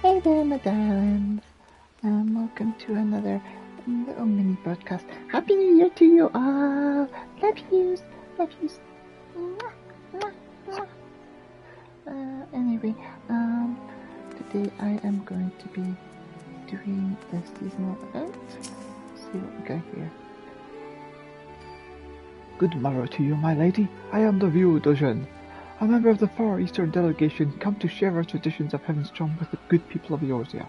Hey there, my darlings. Welcome to another little mini podcast. Happy New Year to you all. Love yous. Love yous. Mwah, mwah, mwah. Anyway, today I am going to be doing the seasonal event. Let's see what we got here. Good morrow to you, my lady. I am the View Dojan, a member of the Far Eastern delegation come to share our traditions of Heavenstrom with the good people of Eorzea.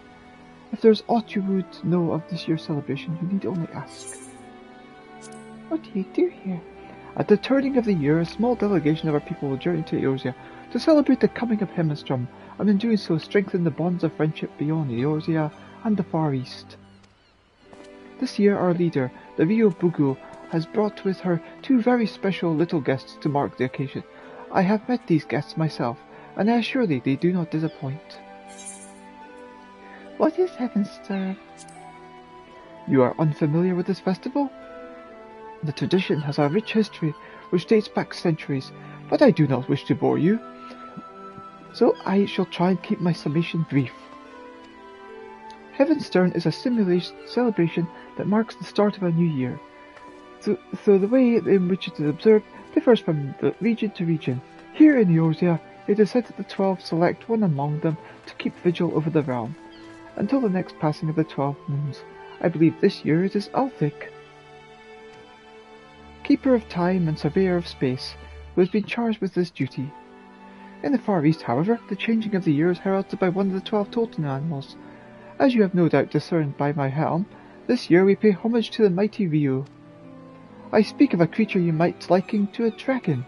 If there is aught you would know of this year's celebration, you need only ask. What do you do here? At the turning of the year, a small delegation of our people will journey to Eorzea to celebrate the coming of Heavenstrom, and in doing so strengthen the bonds of friendship beyond Eorzea and the Far East. This year our leader, the Vio Bugu, has brought with her two very special little guests to mark the occasion. I have met these guests myself, and I assure thee they do not disappoint. What is Heavenstar? You are unfamiliar with this festival? The tradition has a rich history which dates back centuries, but I do not wish to bore you, so I shall try and keep my summation brief. Heavenstern is a celebration that marks the start of a new year. So the way in which it is observed differs from region to region. Here in Eorzea, it is said that the 12 select one among them to keep vigil over the realm, until the next passing of the 12 moons. I believe this year it is Althik, keeper of time and surveyor of space, who has been charged with this duty. In the Far East, however, the changing of the year is heralded by one of the 12 totem animals. As you have no doubt discerned by my helm, this year we pay homage to the mighty Ryu. I speak of a creature you might liken to a dragon.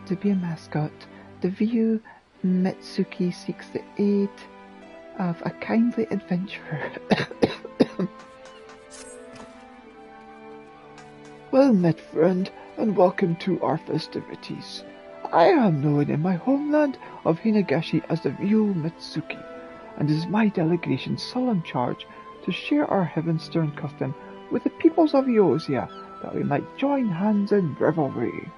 To be a mascot, the View Metsuki seeks the aid of a kindly adventurer. Well met, friend, and welcome to our festivities. I am known in my homeland of Hinagashi as the View Metsuki, and it is my delegation's solemn charge to share our Heavenstern custom with the peoples of Eorzea, that we might join hands in revelry.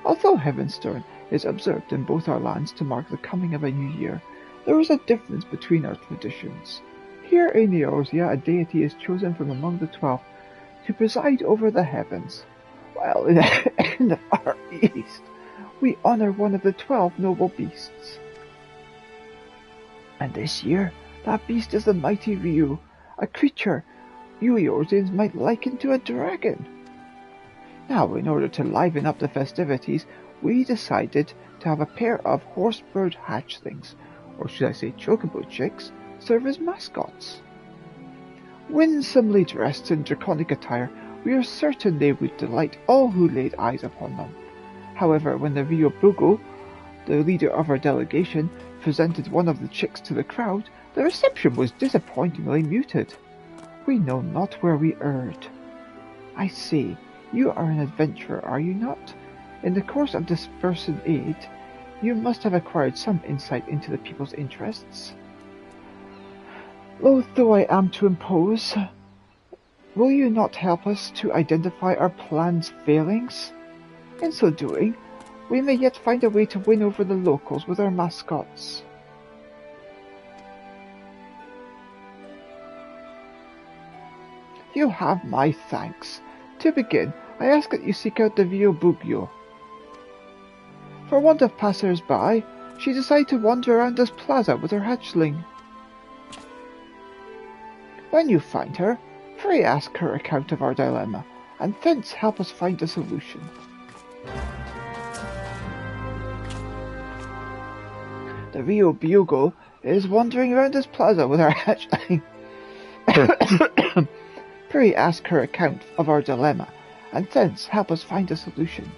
Although Heavenstern is observed in both our lands to mark the coming of a new year, there is a difference between our traditions. Here in Eorzea, a deity is chosen from among the 12 to preside over the heavens, while in the Far East, we honor one of the 12 noble beasts. And this year, that beast is the mighty Ryu, a creature you Eorzeans might liken to a dragon. Now, in order to liven up the festivities, we decided to have a pair of horsebird hatchlings, or should I say chocobo chicks, serve as mascots. Winsomely dressed in draconic attire, we are certain they would delight all who laid eyes upon them. However, when the Rio Bugo, the leader of our delegation, presented one of the chicks to the crowd, the reception was disappointingly muted. We know not where we erred. I say, you are an adventurer, are you not? In the course of dispersing aid, you must have acquired some insight into the people's interests. Loath though I am to impose, will you not help us to identify our plan's failings? In so doing, we may yet find a way to win over the locals with our mascots. You have my thanks. To begin, I ask that you seek out the Vio Bugyo. For want of passers-by, she decided to wander around this plaza with her hatchling. When you find her, pray ask her account of our dilemma, and thence help us find a solution. The Rio Bugle is wandering around this plaza with her hatchling. Pray ask her account of our dilemma, and thence help us find a solution.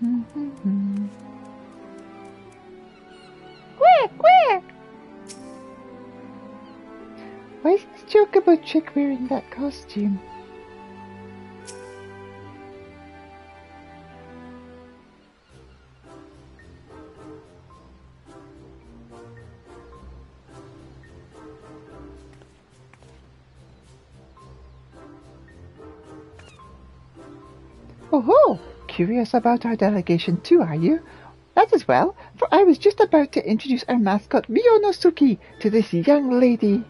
Quack, quack! Why is this chocobo chick wearing that costume? Oh, curious about our delegation too, are you? That is well, for I was just about to introduce our mascot Ryonosuke to this young lady.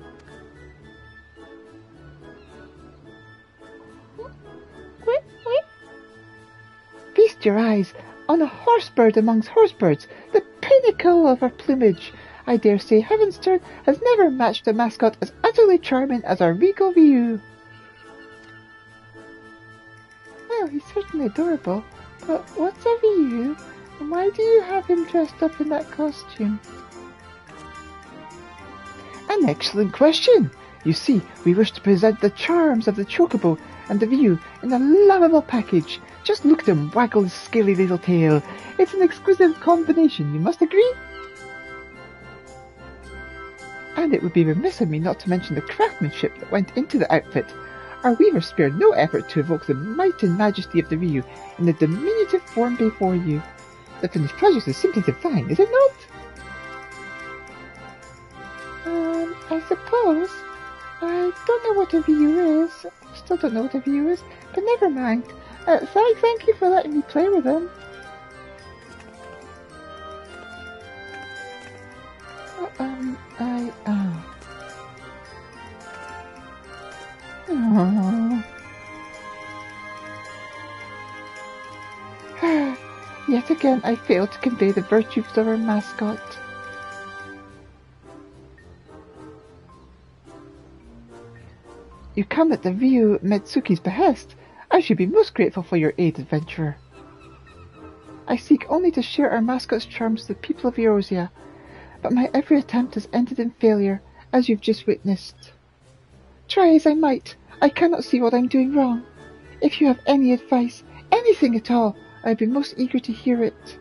Feast your eyes on a horsebird amongst horsebirds, the pinnacle of our plumage. I dare say Heavenstern has never matched a mascot as utterly charming as our regal Ryu. Well, he's certainly adorable, but what's a Ryu, and why do you have him dressed up in that costume? An excellent question. You see, we wish to present the charms of the chocobo and the Ryu in a lovable package. Just look at him waggle his scaly little tail. It's an exquisite combination, you must agree? And it would be remiss of me not to mention the craftsmanship that went into the outfit. Our weaver spared no effort to evoke the might and majesty of the Ryu in the diminutive form before you. The finished product is simply divine, is it not? I suppose. I don't know what a Ryu is. Still don't know what a Ryu is, but never mind. Thank you for letting me play with him. Yet again I failed to convey the virtues of our mascot. You come at the Ryu Metsuki's behest. I should be most grateful for your aid, adventurer. I seek only to share our mascot's charms with the people of Eorzea, but my every attempt has ended in failure, as you've just witnessed. Try as I might, I cannot see what I'm doing wrong. If you have any advice, anything at all, I'd be most eager to hear it.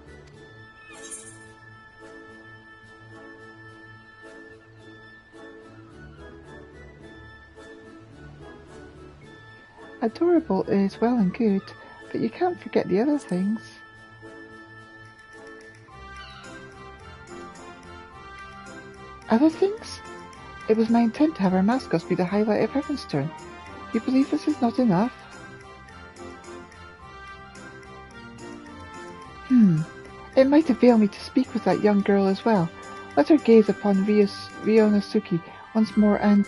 Adorable is well and good, but you can't forget the other things. Other things? It was my intent to have our mascots be the highlight of Heavenstern. You believe this is not enough? It might avail me to speak with that young girl as well. Let her gaze upon Ryonosuke once more and...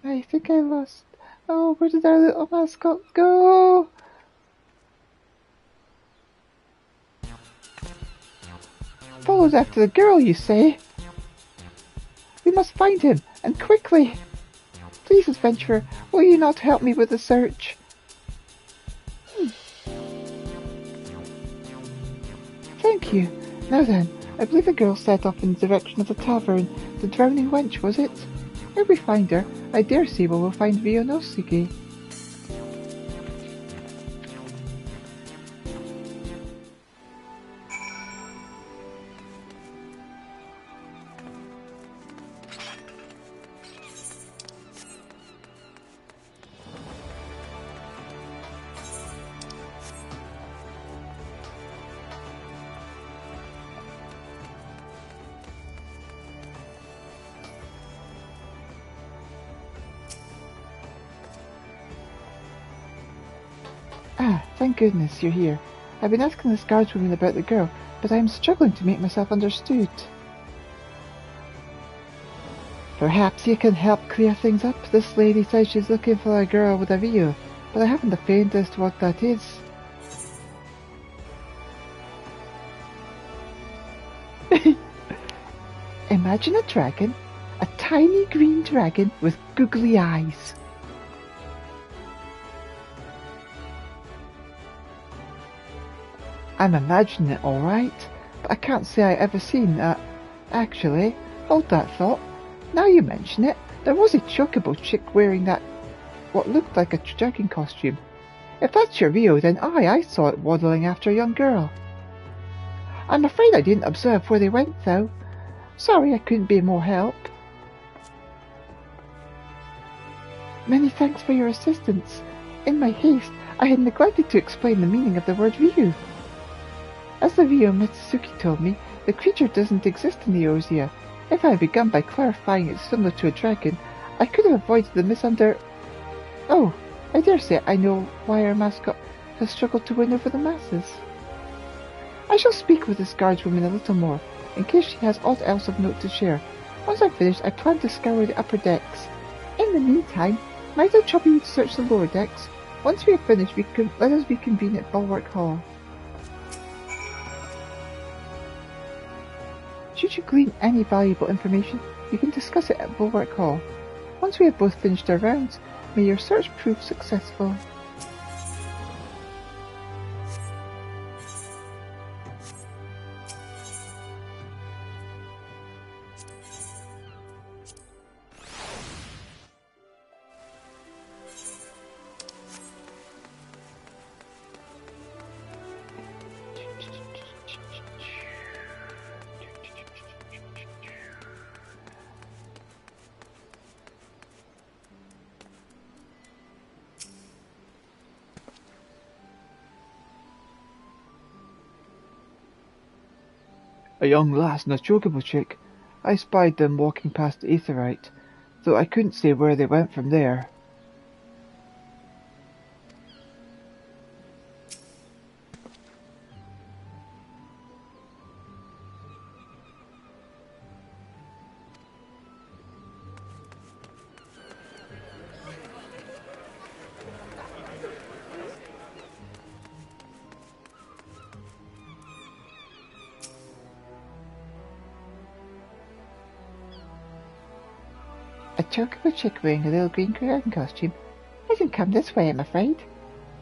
I think I lost... Oh, where did our little mascot go? Follows after the girl, you say? We must find him, and quickly. Please, adventurer, will you not help me with the search? Thank you. Now then, I believe the girl set off in the direction of the tavern. The Drowning Wench, was it? Where we find her, I dare say we will find Ryonosuke. Ah, thank goodness you're here. I've been asking this guardswoman about the girl, but I am struggling to make myself understood. Perhaps you can help clear things up. This lady says she's looking for a girl with a Ryu, but I haven't the faintest what that is. Imagine a dragon, a tiny green dragon with googly eyes. I'm imagining it alright, but I can't say I ever seen that. Actually, hold that thought. Now you mention it, There was a chocobo chick wearing what looked like a dragon costume. If that's your Rio, then I saw it waddling after a young girl. I'm afraid I didn't observe where they went, though. Sorry I couldn't be more help. Many thanks for your assistance. In my haste, I had neglected to explain the meaning of the word Ryu. As the Rio Mitsuki told me, the creature doesn't exist in the Eorzea. If I had begun by clarifying it's similar to a dragon, I could have avoided the Oh, I dare say I know why our mascot has struggled to win over the masses. I shall speak with this guardswoman a little more, in case she has aught else of note to share. Once I've finished, I plan to scour the upper decks. In the meantime, might I trouble you to search the lower decks? Once we have finished, let us reconvene at Bulwark Hall. Should you glean any valuable information, you can discuss it at Bulwark Hall. Once we have both finished our rounds, may your search prove successful. A young lass and a chocobo chick. I spied them walking past the Aetheryte, though I couldn't say where they went from there. A chocobo chick wearing a little green dragon costume. I didn't come this way, I'm afraid.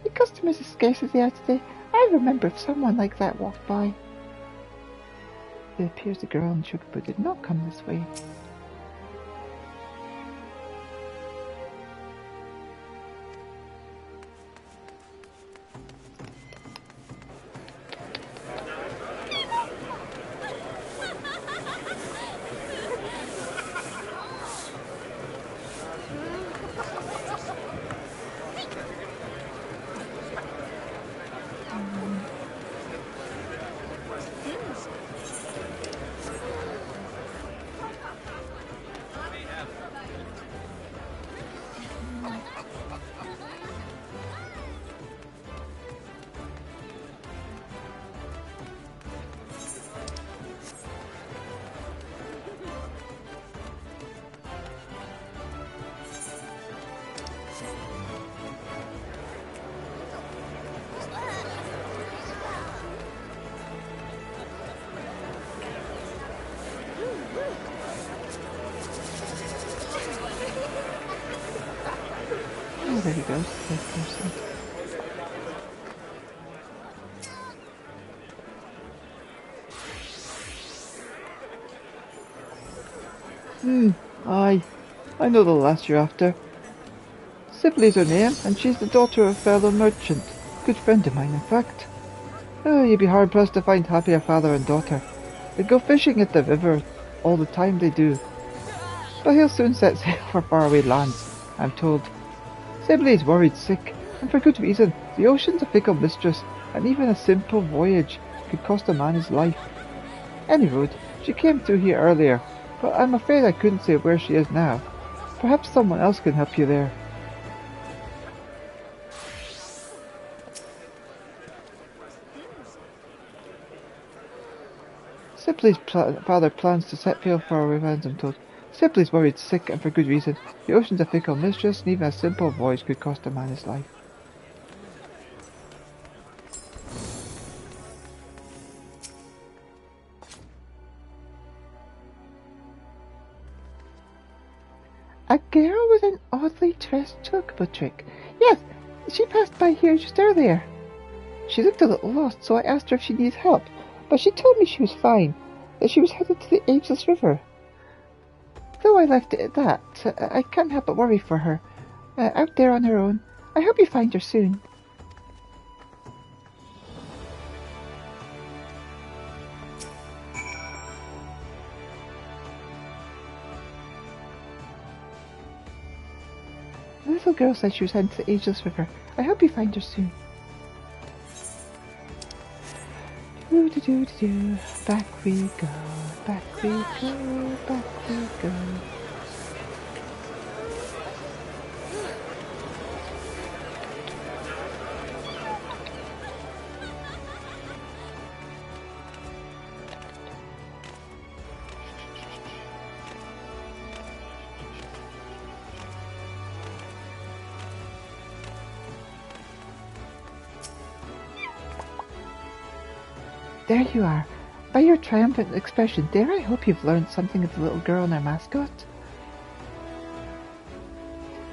The customers as scarce as they are today. I remember if someone like that walked by. It appears the girl in the chocobo did not come this way. Oh, there he goes. Aye. I know the lass you're after. Sibley's her name, and she's the daughter of a fellow merchant. Good friend of mine, in fact. Oh, you'd be hard-pressed to find happier father and daughter. They go fishing at the river all the time, they do. But he'll soon set sail for faraway lands, I'm told. Sibley's worried sick, and for good reason. The ocean's a fickle mistress, and even a simple voyage could cost a man his life. Anyway, she came through here earlier, but I'm afraid I couldn't say where she is now. Perhaps someone else can help you there. Sibley's father plans to set sail for our lands, I'm told. Sibley's worried sick, and for good reason. The ocean's a fickle mistress, and even a simple voyage could cost a man his life. A girl with an oddly dressed chocobo trick. Yes, she passed by here just earlier. She looked a little lost, so I asked her if she needed help, but she told me she was fine, that she was headed to the Ageless River. Though I left it at that, I can't help but worry for her. Out there on her own. I hope you find her soon. The little girl said she was heading to the Ageless River. I hope you find her soon. Do-do-do-do-do. Back we go, back we go, back we go. There you are. By your triumphant expression, dare I hope you've learned something of the little girl and her mascot?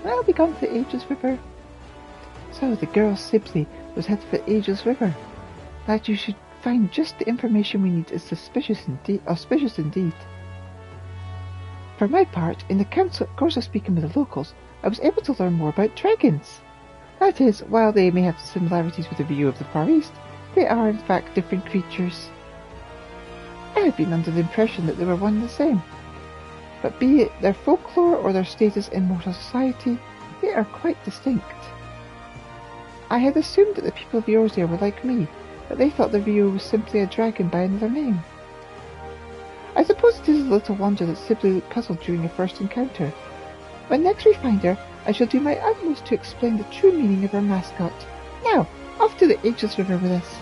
I'll be gone to the Ageless River. So the girl Sibley was headed for the Ageless River. That you should find just the information we need is auspicious indeed. For my part, in the course of speaking with the locals, I was able to learn more about dragons. That is, while they may have similarities with the view of the Far East, they are in fact different creatures. I had been under the impression that they were one and the same, but be it their folklore or their status in mortal society, they are quite distinct. I had assumed that the people of Eorzea were like me, that they thought the Rio was simply a dragon by another name. I suppose it is a little wonder that Sibley looked puzzled during her first encounter. When next we find her, I shall do my utmost to explain the true meaning of her mascot. Now, off to the Ageless River with us.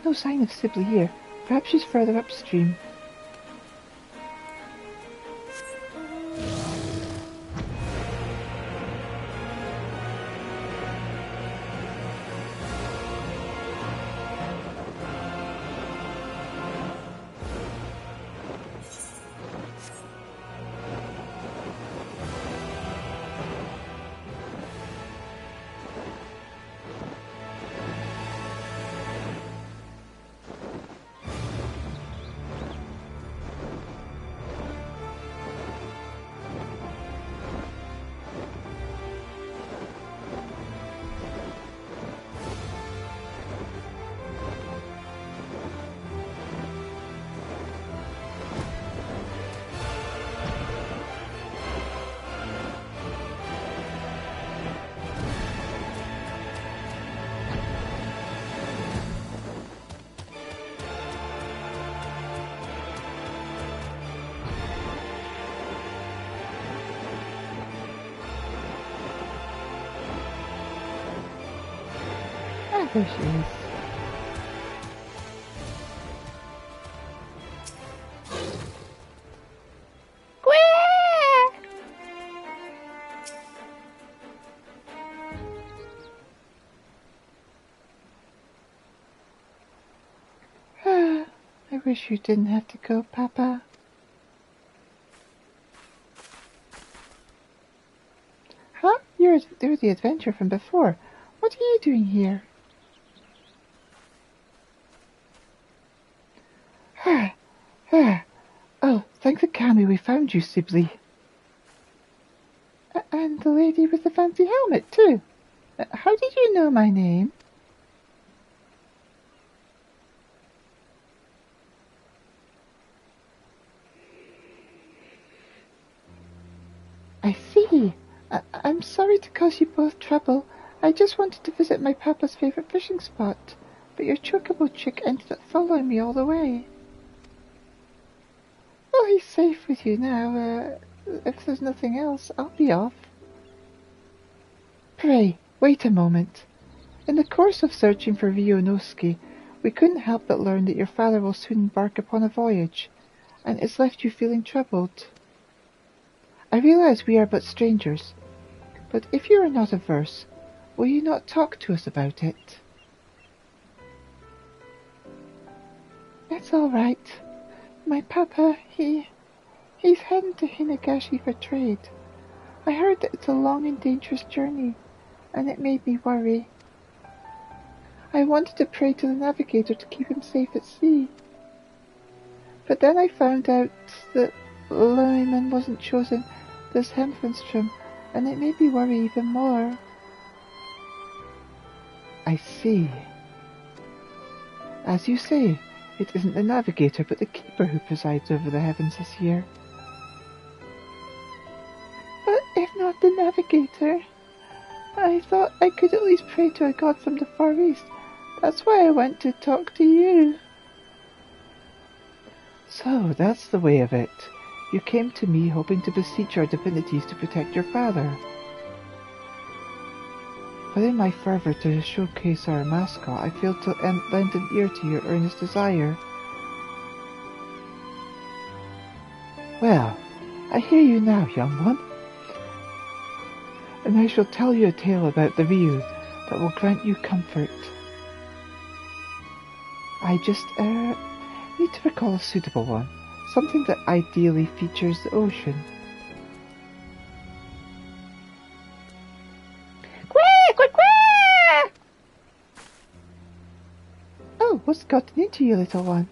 No sign of Sibley here. Perhaps she's further upstream. There she is. I wish you didn't have to go, Papa. Huh? You're the adventurer from before. What are you doing here? Oh, thank the Kami we found you, Sibley. And the lady with the fancy helmet, too. How did you know my name? I see. I'm sorry to cause you both trouble. I just wanted to visit my papa's favourite fishing spot, but your chocobo chick ended up following me all the way. Well, he's safe with you now. If there's nothing else, I'll be off. Pray, wait a moment. In the course of searching for Vionoski, we couldn't help but learn that your father will soon embark upon a voyage, and it's left you feeling troubled. I realize we are but strangers, but if you are not averse, will you not talk to us about it? It's all right. My papa, he's heading to Hinagashi for trade. I heard that it's a long and dangerous journey, and it made me worry. I wanted to pray to the navigator to keep him safe at sea. But then I found out that Lyman wasn't chosen this Hemfenstrom, and it made me worry even more. I see. As you say, it isn't the navigator but the keeper who presides over the heavens this year. But if not the navigator, I thought I could at least pray to a god from the Far East. That's why I went to talk to you. So, that's the way of it. You came to me hoping to beseech our divinities to protect your father. But in my fervour to showcase our mascot, I failed to lend an ear to your earnest desire. Well, I hear you now, young one. And I shall tell you a tale about the Ryu that will grant you comfort. I just, need to recall a suitable one. Something that ideally features the ocean. Quack, quack, quack! Oh, what's gotten into you, little one?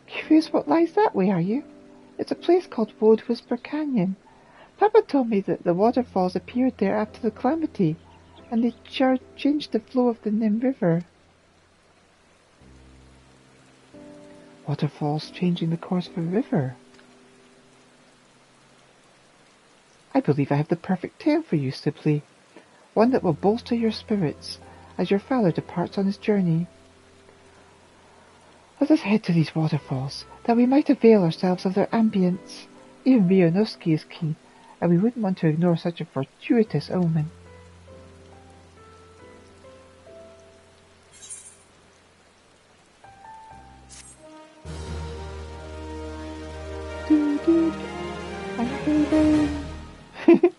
Curious what lies that way, are you? It's a place called Wood Whisper Canyon. Papa told me that the waterfalls appeared there after the calamity, and they changed the flow of the Nim River. Waterfalls changing the course of a river. I believe I have the perfect tale for you, Sibley. One that will bolster your spirits as your father departs on his journey. Let us head to these waterfalls, that we might avail ourselves of their ambience. Even Rionoski is keen, and we wouldn't want to ignore such a fortuitous omen. I hate it.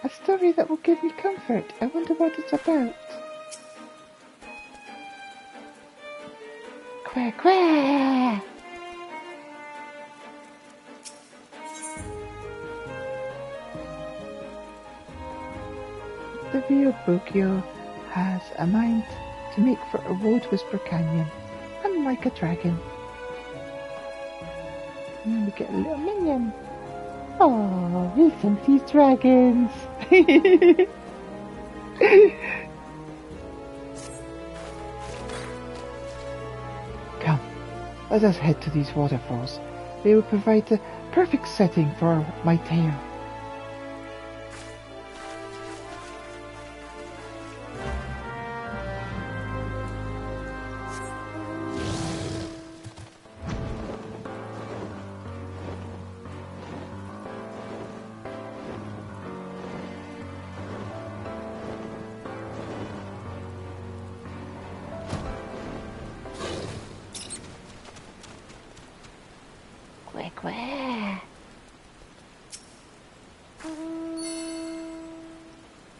A story that will give me comfort. I wonder what it's about. Quack, quack! The real Bokyo has a mind to make for a Wood Whisper Canyon, unlike a dragon. And we get a little minion. Oh, we think these dragons. Come, let us head to these waterfalls. They will provide the perfect setting for my tale.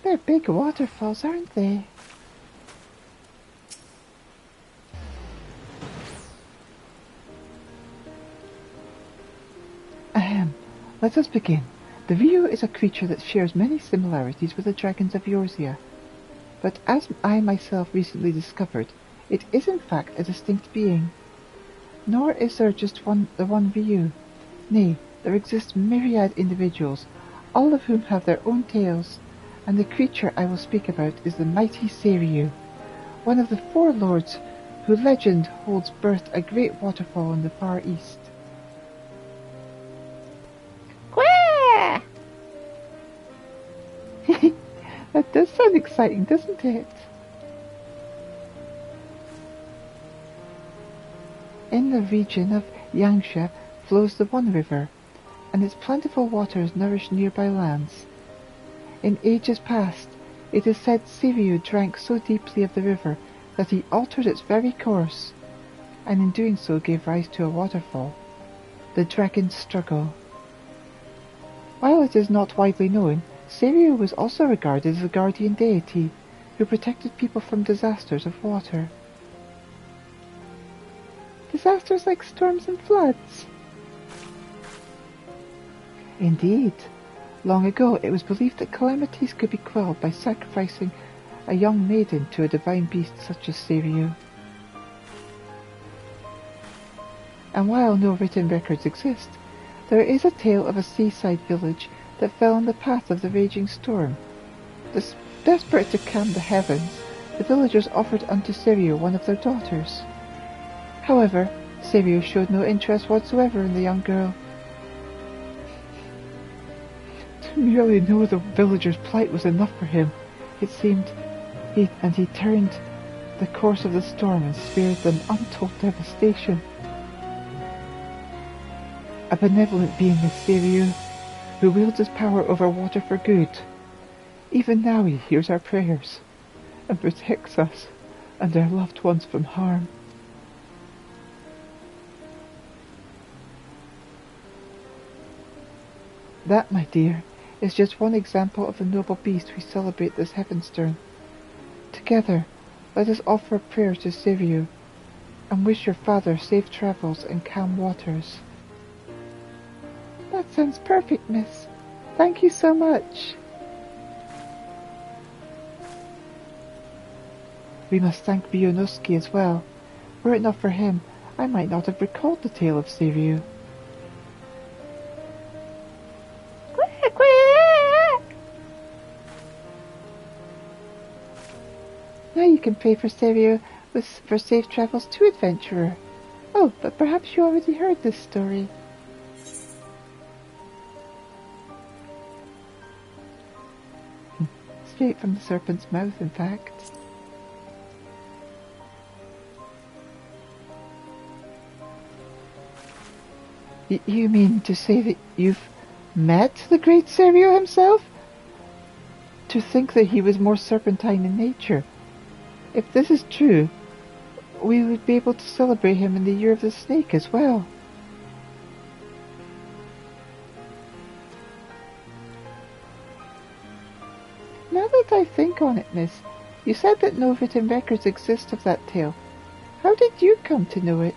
They're big waterfalls, aren't they? Ahem. Let us begin. The Ryu is a creature that shares many similarities with the dragons of Eorzea. But as I myself recently discovered, it is in fact a distinct being. Nor is there just the one Ryu. Nay, there exist myriad individuals, all of whom have their own tales, and the creature I will speak about is the mighty Seiryu, one of the four lords who legend holds birthed a great waterfall in the far east. Quack! That does sound exciting, doesn't it? In the region of Yangsha flows the One River, and its plentiful waters nourish nearby lands. In ages past, it is said Siriu drank so deeply of the river that he altered its very course, and in doing so gave rise to a waterfall, the Dragon's Struggle. While it is not widely known, Siriu was also regarded as a guardian deity who protected people from disasters of water. Disasters like storms and floods. Indeed, long ago it was believed that calamities could be quelled by sacrificing a young maiden to a divine beast such as Siriu. And while no written records exist, there is a tale of a seaside village that fell in the path of the raging storm. Desperate to calm the heavens, the villagers offered unto Siriu one of their daughters. However, Siriu showed no interest whatsoever in the young girl. To merely know the villagers' plight was enough for him, it seemed, and he turned the course of the storm and spared them untold devastation. A benevolent being is Siriu, who wields his power over water for good. Even now he hears our prayers, and protects us and our loved ones from harm. That, my dear, is just one example of the noble beast we celebrate this Heavenstern. Together, let us offer a prayer to Siriu, and wish your father safe travels and calm waters. That sounds perfect, miss. Thank you so much. We must thank Bionoski as well. Were it not for him, I might not have recalled the tale of Siriu. Quack, quack! Now you can pray for Siriu for safe travels too, adventurer. Oh, but perhaps you already heard this story. Straight from the serpent's mouth, in fact. You mean to say that you've met the great Siriu himself? To think that he was more serpentine in nature. If this is true, we would be able to celebrate him in the Year of the Snake as well. Now that I think on it, miss, you said that no written records exist of that tale. How did you come to know it?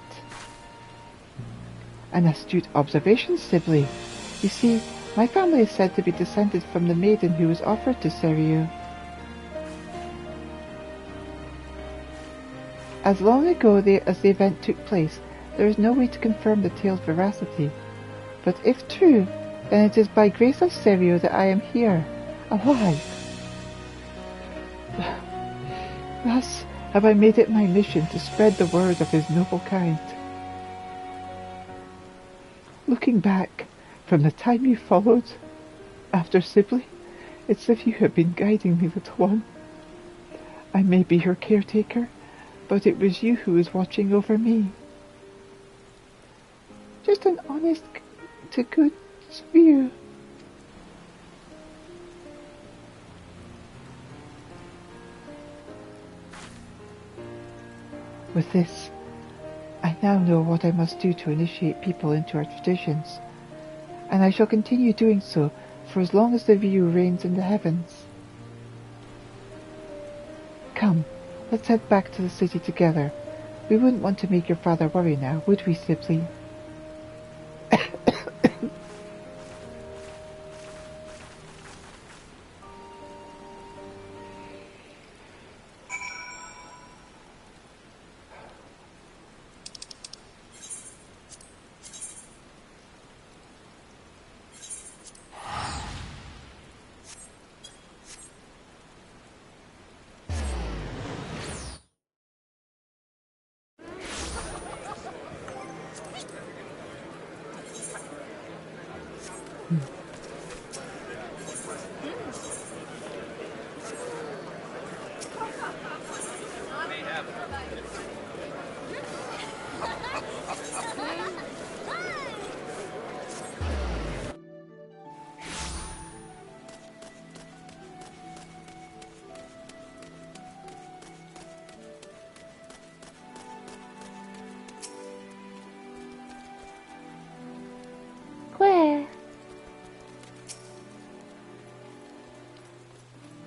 An astute observation, Sibley. You see, my family is said to be descended from the maiden who was offered to Siriu. As long ago as the event took place, there is no way to confirm the tale's veracity. But if true, then it is by grace of Siriu that I am here, alive. Thus have I made it my mission to spread the word of his noble kind. Looking back, from the time you followed after Sibley, it's as if you have been guiding me, little one. I may be your caretaker, but it was you who was watching over me. Just an honest to good view. With this, I now know what I must do to initiate people into our traditions, and I shall continue doing so for as long as the view reigns in the heavens. Come, let's head back to the city together. We wouldn't want to make your father worry now, would we, Sibley?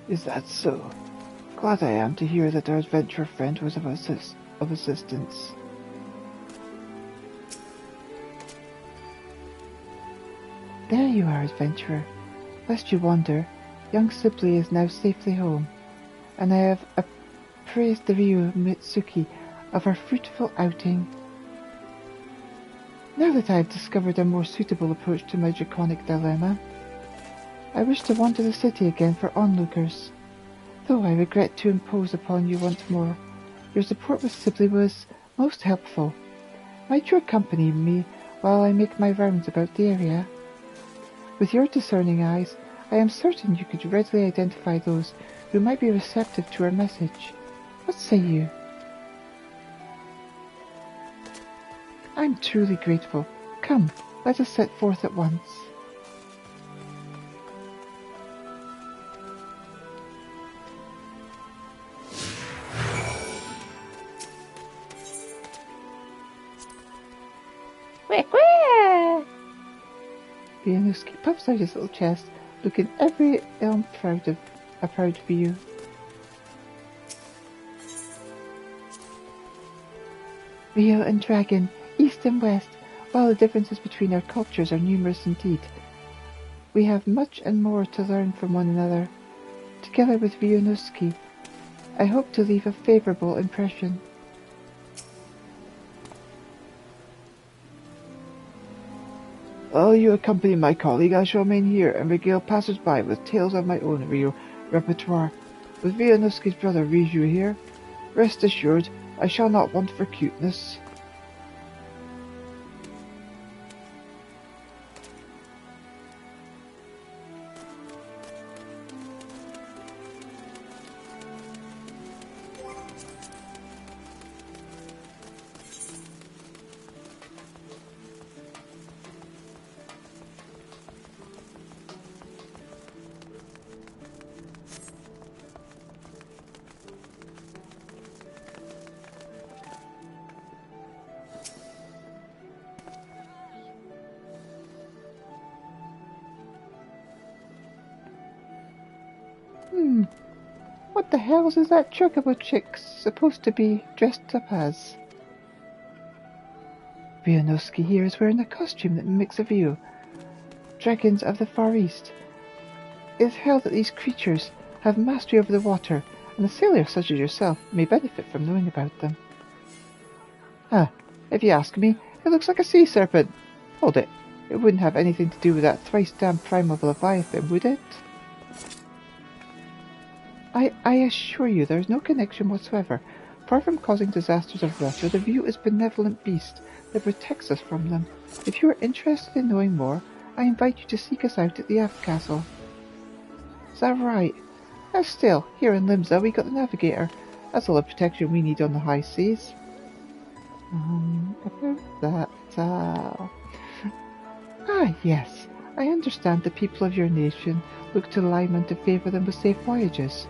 Is that so? Glad I am to hear that our adventurer friend was of assistance. There you are, adventurer. Lest you wander, young Sibley is now safely home, and I have appraised the Ryu Mitsuki of our fruitful outing. Now that I have discovered a more suitable approach to my draconic dilemma, I wish to wander the city again for onlookers. Though I regret to impose upon you once more, your support with Sibley was most helpful. Might you accompany me while I make my rounds about the area? With your discerning eyes, I am certain you could readily identify those who might be receptive to our message. What say you? I'm truly grateful. Come, let us set forth at once. Vianuski puffs out his little chest, looking every proud of a proud view. Rio and Dragon, east and west, while the differences between our cultures are numerous indeed, we have much and more to learn from one another. Together with Vianuski, I hope to leave a favourable impression. While you accompany my colleague, I shall remain here and regale passers-by with tales of my own Rio repertoire. With Vianuski's brother Riju here, rest assured I shall not want for cuteness. What the hells is that chocobo chick supposed to be dressed up as? Vianuski here is wearing a costume that mimics a view. Dragons of the Far East. It is held that these creatures have mastery over the water, and a sailor such as yourself may benefit from knowing about them. If you ask me, it looks like a sea serpent. Hold it, it wouldn't have anything to do with that thrice-damned primal Leviathan, would it? I assure you there is no connection whatsoever. Far from causing disasters of water, the view is a benevolent beast that protects us from them. If you are interested in knowing more, I invite you to seek us out at the Aft Castle. Is that right? Still, here in Limsa we got the Navigator. That's all the protection we need on the high seas. About that, yes. I understand the people of your nation look to Lyman to favour them with safe voyages.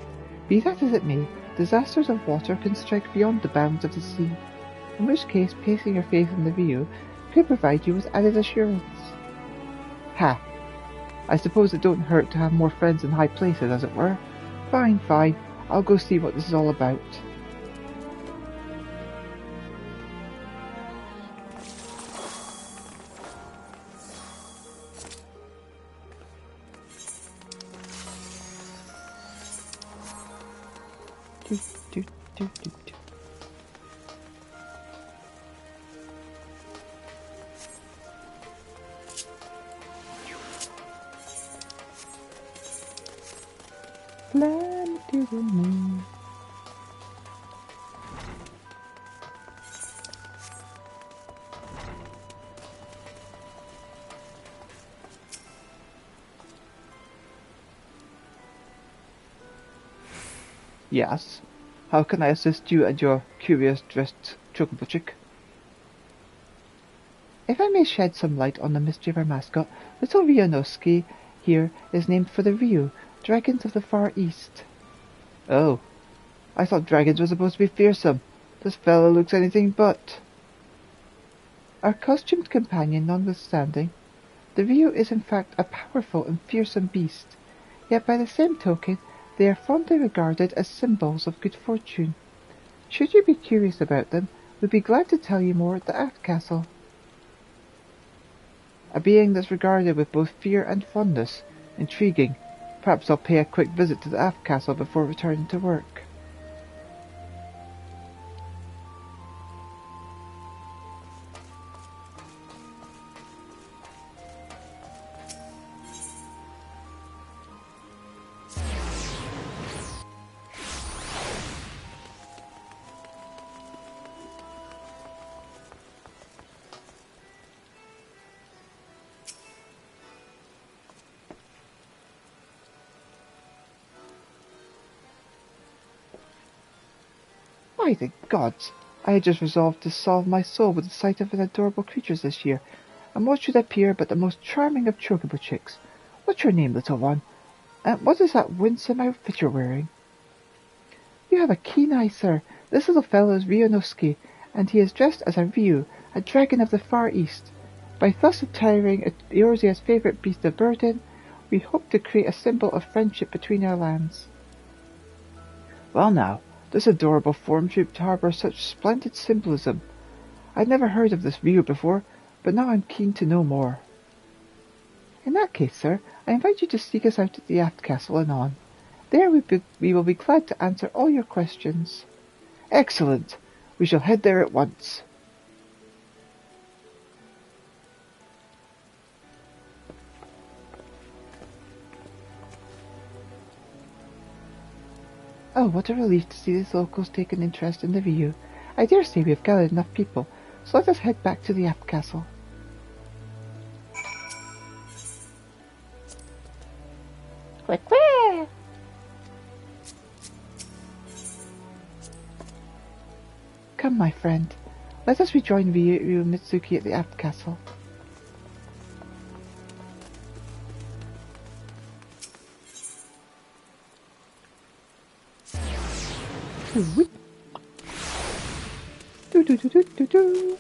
Be that as it may, disasters of water can strike beyond the bounds of the sea, in which case placing your faith in the view could provide you with added assurance. I suppose it don't hurt to have more friends in high places, as it were. Fine, I'll go see what this is all about. Do. Fly to the moon. Yes. How can I assist you and your curious-dressed chocobo chick? If I may shed some light on the mystery of our mascot, little Vianuski here is named for the Ryu, dragons of the Far East. Oh, I thought dragons were supposed to be fearsome. This fellow looks anything but. Our costumed companion notwithstanding, the Ryu is in fact a powerful and fearsome beast, yet by the same token They are fondly regarded as symbols of good fortune. Should you be curious about them, we'd be glad to tell you more at the Aft Castle. A being that's regarded with both fear and fondness. Intriguing. Perhaps I'll pay a quick visit to the Aft Castle before returning to work. By the gods! I had just resolved to salve my soul with the sight of adorable creatures this year, and what should appear but the most charming of chocobo chicks. What's your name, little one? And what is that winsome outfit you're wearing? You have a keen eye, sir. This little fellow is Rionosuke, and he is dressed as a Ryu, a dragon of the Far East. By thus attiring Eorzea's favourite beast of burden, we hope to create a symbol of friendship between our lands. Well now, this adorable form should harbour such splendid symbolism. I'd never heard of this Ryu before, but now I'm keen to know more. In that case, sir, I invite you to seek us out at the Aft Castle anon. There we will be glad to answer all your questions. Excellent! We shall head there at once. Oh, what a relief to see these locals take an interest in the Ryu. I dare say we have gathered enough people, so let us head back to the Aft Castle. Quick, quick! Come, my friend. Let us rejoin Ryu Mitsuki at the Aft Castle. Do do do do do do.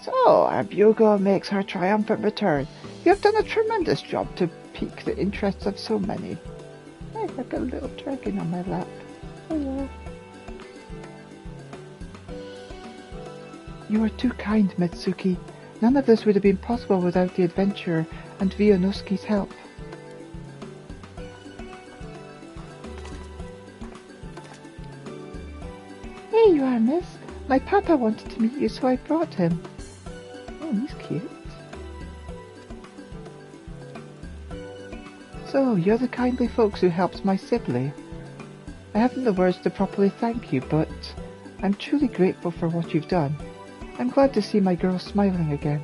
So, our bugle makes her triumphant return. You have done a tremendous job to pique the interests of so many. I have a little dragon on my lap. Hello. You are too kind, Mitsuki. None of this would have been possible without the adventurer and Rionosuke's help. Here you are, miss. My papa wanted to meet you, so I brought him. Oh, he's cute. So, you're the kindly folks who helped my sibling. I haven't the words to properly thank you, but I'm truly grateful for what you've done. I'm glad to see my girl smiling again.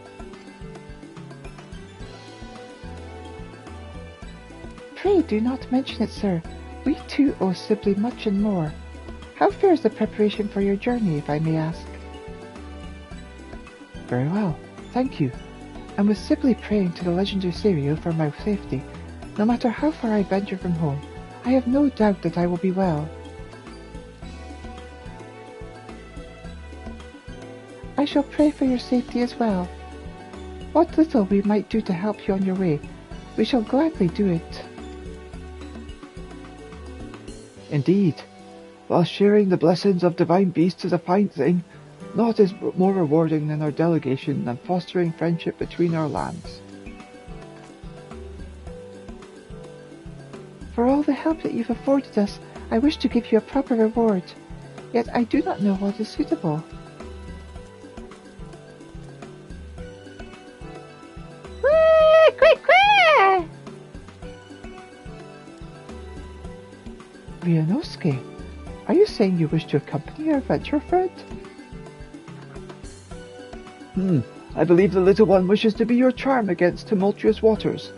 Pray do not mention it, sir. We too owe Sibley much and more. How fares the preparation for your journey, if I may ask? Very well, thank you. And with Sibley praying to the legendary Seiryu for my safety, no matter how far I venture from home, I have no doubt that I will be well. I shall pray for your safety as well. What little we might do to help you on your way, we shall gladly do it. Indeed, while sharing the blessings of divine beasts is a fine thing, naught is more rewarding than our delegation and fostering friendship between our lands. For all the help that you've afforded us, I wish to give you a proper reward, yet I do not know what is suitable. Rionosuke, are you saying you wish to accompany our adventure friend? I believe the little one wishes to be your charm against tumultuous waters,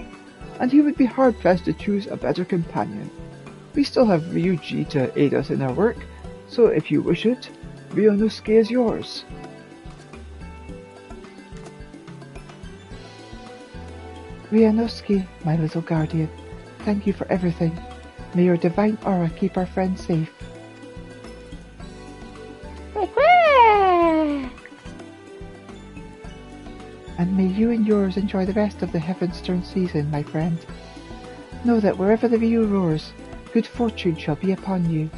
and he would be hard-pressed to choose a better companion. We still have Ryuji to aid us in our work, so if you wish it, Rionosuke is yours. Rianoski, my little guardian, thank you for everything. May your divine aura keep our friends safe. And may you and yours enjoy the rest of the Heavenstern season, my friend. Know that wherever the view roars, good fortune shall be upon you.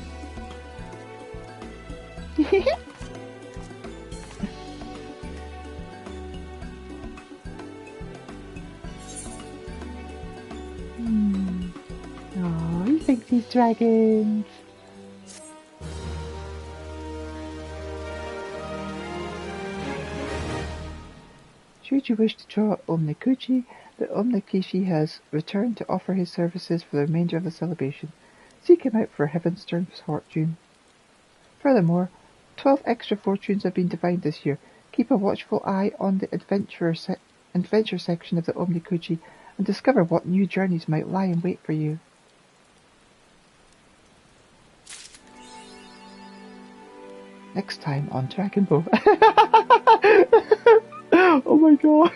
Oh, he thinks he's dragons. Should you wish to draw Omnikuchi, the Omnikishi has returned to offer his services for the remainder of the celebration. Seek him out for Heavenstern fortune. Furthermore, 12 extra fortunes have been divined this year. Keep a watchful eye on the adventure section of the Omnikuchi and discover what new journeys might lie in wait for you. Next time on Dragon Ball. Oh my god.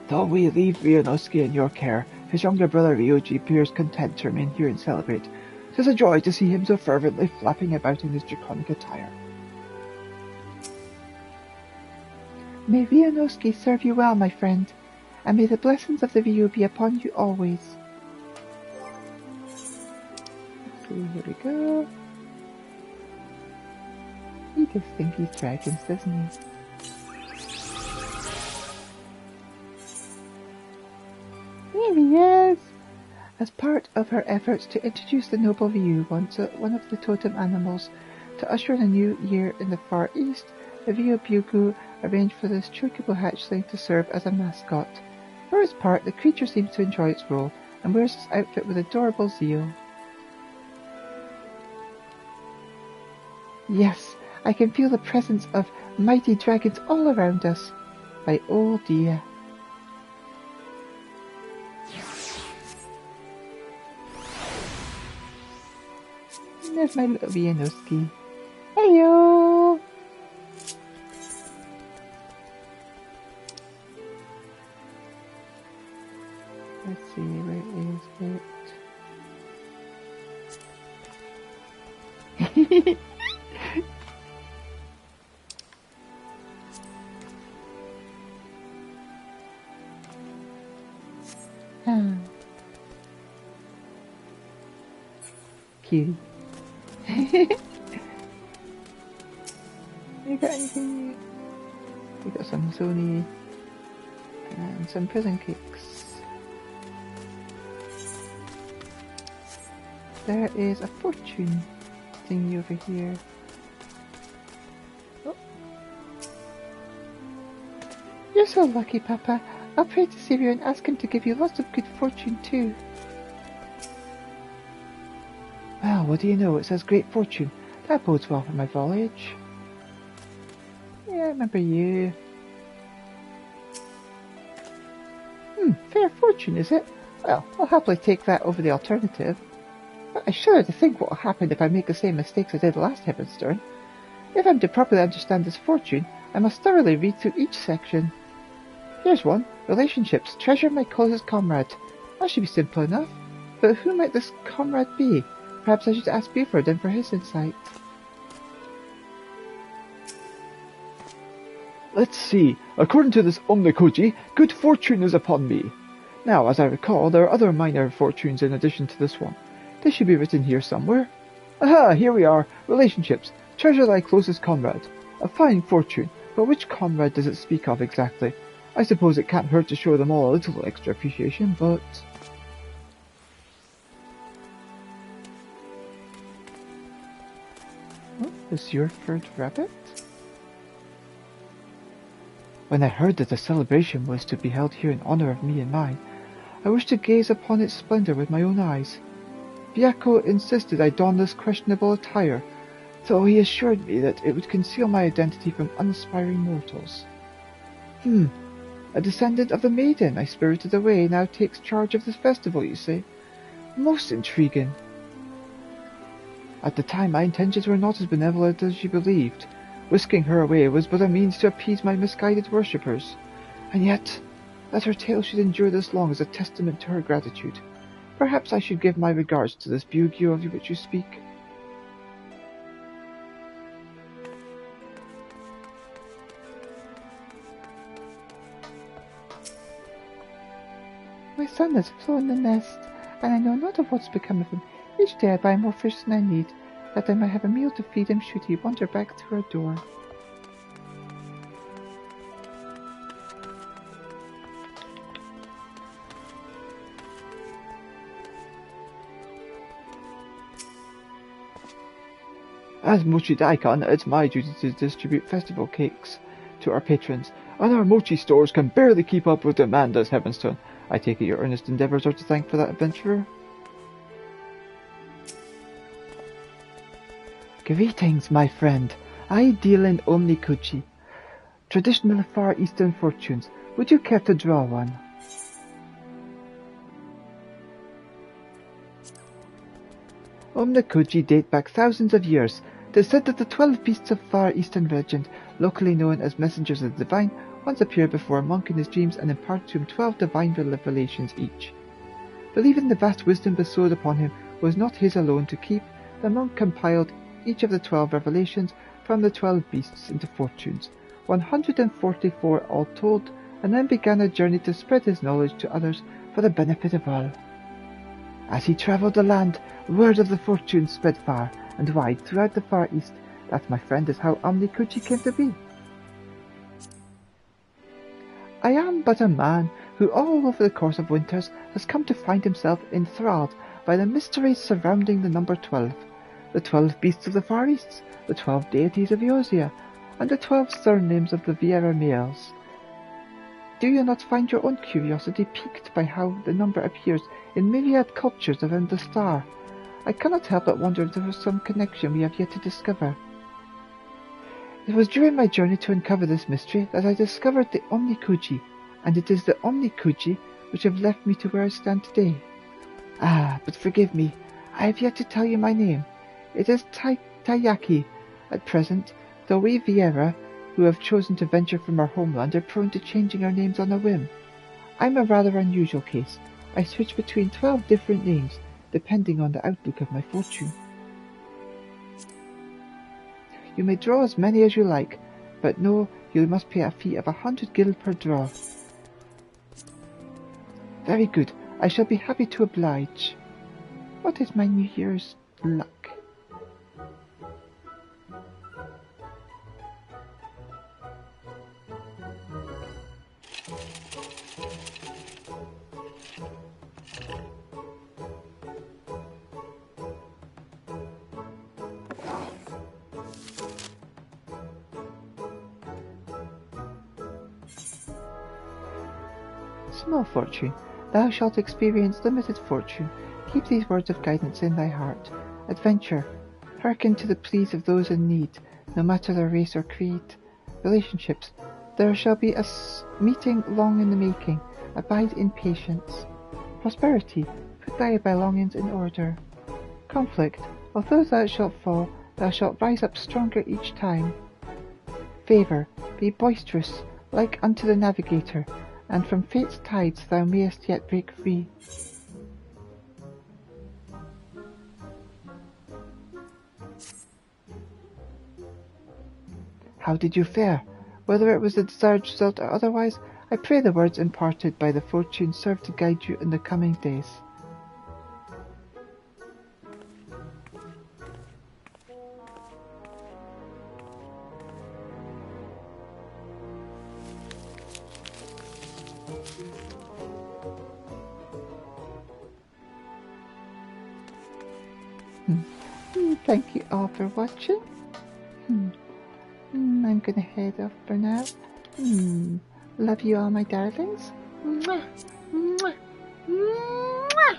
Though we leave Rianosuke in your care, his younger brother Ryoji appears content to remain here and celebrate. 'Tis a joy to see him so fervently flapping about in his draconic attire. May Rianosuke serve you well, my friend, and may the blessings of the Ryu be upon you always. Okay, here we go. He does think he's dragons, doesn't he? Here he is! As part of her efforts to introduce the noble Ryu, one of the totem animals, to usher in a new year in the Far East, the Ryu Byugu arranged for this chocobo hatchling to serve as a mascot. For its part, the creature seems to enjoy its role and wears its outfit with adorable zeal. Yes, I can feel the presence of mighty dragons all around us. By oh dear. There's my little Rianosuke. Heyo! Let's see, where is it? Cutie. You got anything? We got some Zoni and some prison cakes. There is a fortune thingy over here. Oh. You're so lucky, Papa. I'll pray to Savior and ask him to give you lots of good fortune too. Well, what do you know? It says great fortune. That bodes well for my voyage. Yeah, I remember you. Fair fortune, is it? Well, I'll happily take that over the alternative. But I shudder to think what will happen if I make the same mistakes I did last Heavenstern. If I'm to properly understand this fortune, I must thoroughly read through each section. Here's one. Relationships. Treasure my closest comrade. That should be simple enough. But who might this comrade be? Perhaps I should ask Buford in for his insight. Let's see. According to this Omnikoji, good fortune is upon me. Now, as I recall, there are other minor fortunes in addition to this one. They should be written here somewhere. Aha, here we are. Relationships. Treasure thy closest comrade. A fine fortune, but which comrade does it speak of exactly? I suppose it can't hurt to show them all a little extra appreciation, but... Oh, is your furred rabbit? When I heard that the celebration was to be held here in honor of me and mine, I wished to gaze upon its splendor with my own eyes. Byakko insisted I don this questionable attire, though he assured me that it would conceal my identity from unaspiring mortals. A descendant of the maiden I spirited away now takes charge of this festival, you say? Most intriguing. At the time, my intentions were not as benevolent as you believed. Whisking her away was but a means to appease my misguided worshippers. And yet, that her tale should endure this long is a testament to her gratitude. Perhaps I should give my regards to this Bugio of which you speak. My son has flown the nest, and I know not of what's become of him. Each day I buy more fish than I need, that I may have a meal to feed him should he wander back through our door. As Mochi Daikon, it's my duty to distribute festival cakes to our patrons, and our mochi stores can barely keep up with demand as Heavenstone. I take it your earnest endeavours are to thank for that, adventurer? Greetings, my friend. I deal in omnikuchi, traditional Far Eastern fortunes. Would you care to draw one? Omnikuchi date back thousands of years. It is said that the 12 beasts of Far Eastern legend, locally known as messengers of the divine, once appeared before a monk in his dreams and imparted to him 12 divine revelations each. Believing the vast wisdom bestowed upon him was not his alone to keep, the monk compiled each of the 12 revelations from the 12 beasts into fortunes, 144 all told, and then began a journey to spread his knowledge to others for the benefit of all. As he travelled the land, word of the fortunes spread far and wide throughout the Far East. That, my friend, is how omnikuchi came to be. I am but a man who all over the course of winters has come to find himself enthralled by the mysteries surrounding the number 12, the 12 beasts of the Far East, the 12 deities of Eosia, and the 12 surnames of the Vieira males. Do you not find your own curiosity piqued by how the number appears in myriad cultures around the star? I cannot help but wonder if there is some connection we have yet to discover. It was during my journey to uncover this mystery that I discovered the omnikuchi, and it is the omnikuchi which have left me to where I stand today. Ah, but forgive me, I have yet to tell you my name. It is Tayaki. At present, though we Vieira, who have chosen to venture from our homeland, are prone to changing our names on a whim. I'm a rather unusual case. I switch between 12 different names, depending on the outlook of my fortune. You may draw as many as you like, but know you must pay a fee of 100 gil per draw. Very good, I shall be happy to oblige. What is my New Year's luck? Small fortune, thou shalt experience limited fortune. Keep these words of guidance in thy heart. Adventure, hearken to the pleas of those in need, no matter their race or creed. Relationships, there shall be a meeting long in the making. Abide in patience. Prosperity, put thy belongings in order. Conflict, although thou shalt fall, thou shalt rise up stronger each time. Favour, be boisterous, like unto the navigator, and from fate's tides thou mayest yet break free. How did you fare? Whether it was the desired result or otherwise, I pray the words imparted by the fortune serve to guide you in the coming days. Thank you all for watching. I'm gonna head off for now. Love you all, my darlings. Mwah. Mwah. Mwah.